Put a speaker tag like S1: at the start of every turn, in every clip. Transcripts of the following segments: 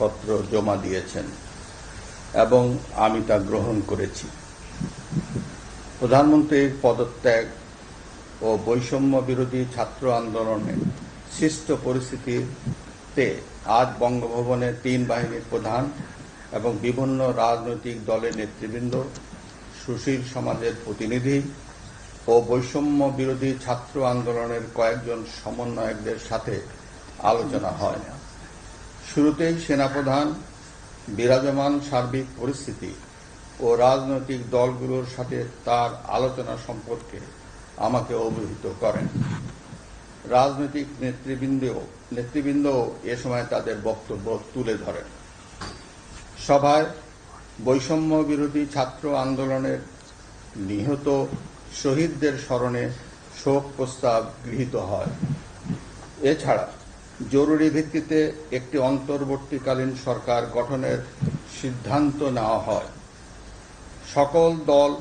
S1: পত্র জমা দিয়েছেন এবং আমি তা গ্রহণ করেছি। প্রধানমন্ত্রীর পদত্যাগ ও বৈষম্য বিরোধী ছাত্র আন্দোলনে সৃষ্ট পরিস্থিতিতে আজ বঙ্গভবনে 3 বাহিনীর প্রধান এবং বিভিন্ন রাজনৈতিক দলের নেতৃবৃন্দ, সুশীল সমাজের প্রতিনিধি ও বৈষম্য বিরোধী ছাত্র আন্দোলনের কয়েকজন সমন্বয়কদের সাথে আলোচনা হয়। শুরুতেই সেনাপ্রধান বিরাজমান সার্বিক পরিস্থিতি ও রাজনৈতিক দলগুলোর সাথে তার আলোচনা সম্পর্কে আমাকে অবহিত করেন। রাজনৈতিক নেতৃবৃন্দও এ সময় তাদের বক্তব্য তুলে ধরেন। সভায় বৈষম্য বিরোধী ছাত্র আন্দোলনের নিহত শহীদদের স্মরণে শোক প্রস্তাব গৃহীত হয়। এছাড়া জরুরি ভিত্তিতে একটি অন্তর্বর্তীকালীন সরকার গঠনের সিদ্ধান্ত নেওয়া হয়। সকল দল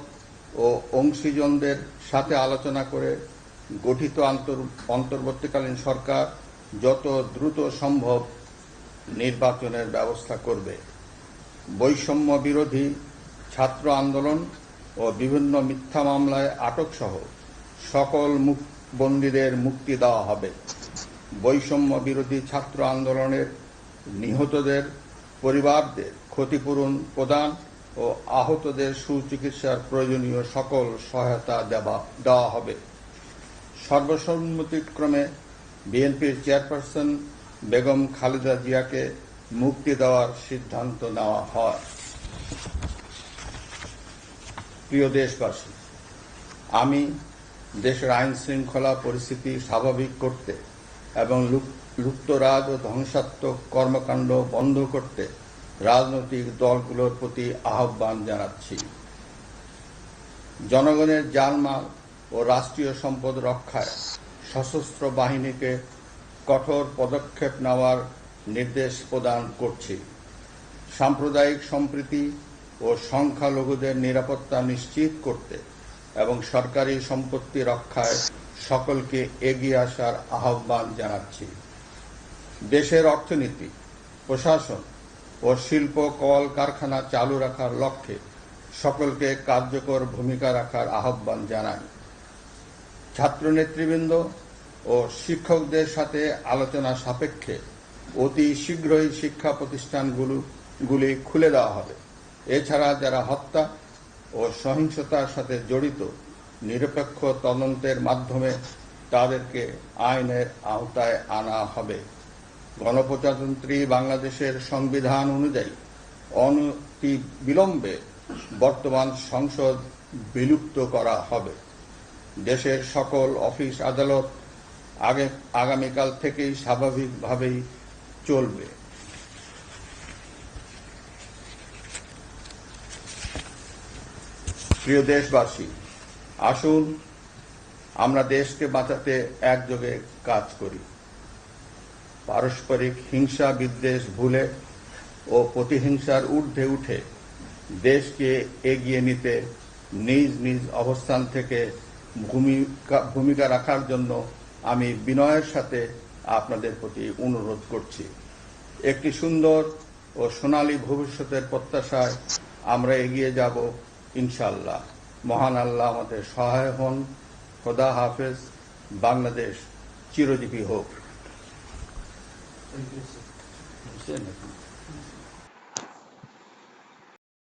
S1: ও অংশীজনদের সাথে আলোচনা করে গঠিত অন্তর্বর্তীকালীন সরকার যত দ্রুত সম্ভব নির্বাচনের ব্যবস্থা করবে। বৈষম্য বিরোধী ছাত্র আন্দোলন ও বিভিন্ন মিথ্যা মামলায় আটকসহ সকল বন্দীদের মুক্তি দেওয়া হবে। বৈষম্য বিরোধী ছাত্র আন্দোলনের নিহতদের পরিবারদের ক্ষতিপূরণ প্রদান ও আহতদের সুচিকিৎসার প্রয়োজনীয় সকল সহায়তা দেওয়া হবে। সর্বসম্মতিক্রমে বিএনপির চেয়ারপারসন বেগম খালেদা জিয়াকে মুক্তি দেওয়ার সিদ্ধান্ত নেওয়া হয়। প্রিয় দেশবাসী, আমি দেশের আইন শৃঙ্খলা পরিস্থিতি স্বাভাবিক করতে এবং লুপ্তরাজ ও ধ্বংসাত্মক কর্মকাণ্ড বন্ধ করতে রাজনৈতিক দলগুলোর প্রতি আহ্বান জানাচ্ছি। জনগণের জানমাল ও রাষ্ট্রীয় সম্পদ রক্ষায় সশস্ত্র বাহিনীকে কঠোর পদক্ষেপ নেওয়ার নির্দেশ প্রদান করছি। সাম্প্রদায়িক সম্প্রীতি ও সংখ্যালঘুদের নিরাপত্তা নিশ্চিত করতে এবং সরকারি সম্পত্তি রক্ষায় সকলকে এগিয়ে আসার আহ্বান জানাচ্ছি। দেশের অর্থনীতি, প্রশাসন ও শিল্প কলকারখানা চালু রাখার লক্ষ্যে সকলকে কার্যকর ভূমিকা রাখার আহ্বান জানাই। ছাত্র নেতৃবৃন্দ ও শিক্ষকদের সাথে আলোচনা সাপেক্ষে অতি শীঘ্রই শিক্ষা প্রতিষ্ঠানগুলি খুলে দেওয়া হবে। এছাড়া যারা হত্যা ও সহিংসতার সাথে জড়িত নিরপেক্ষ তদন্তের মাধ্যমে তাদেরকে আইনের আওতায় আনা হবে। গণপ্রজাতন্ত্রী বাংলাদেশের সংবিধান অনুযায়ী অনতি বিলম্বে বর্তমান সংসদ বিলুপ্ত করা হবে। দেশের সকল অফিস আদালত আগামীকাল থেকেই স্বাভাবিকভাবেই চলবে। প্রিয় দেশবাসী, আসুন আমরা দেশকে বাঁচাতে একযোগে কাজ করি। পারস্পরিক হিংসা বিদ্বেষ ভুলে ও প্রতিহিংসার ঊর্ধ্বে উঠে দেশকে এগিয়ে নিতে নিজ নিজ অবস্থান থেকে ভূমিকা রাখার জন্য আমি বিনয়ের সাথে আপনাদের প্রতি অনুরোধ করছি। একটি সুন্দর ও সোনালী ভবিষ্যতের প্রত্যাশায় আমরা এগিয়ে যাব ইনশাআল্লাহ। মহান আল্লাহ আমাদের সহায় হন। খোদা হাফেজ। বাংলাদেশ চিরজীবী হোক।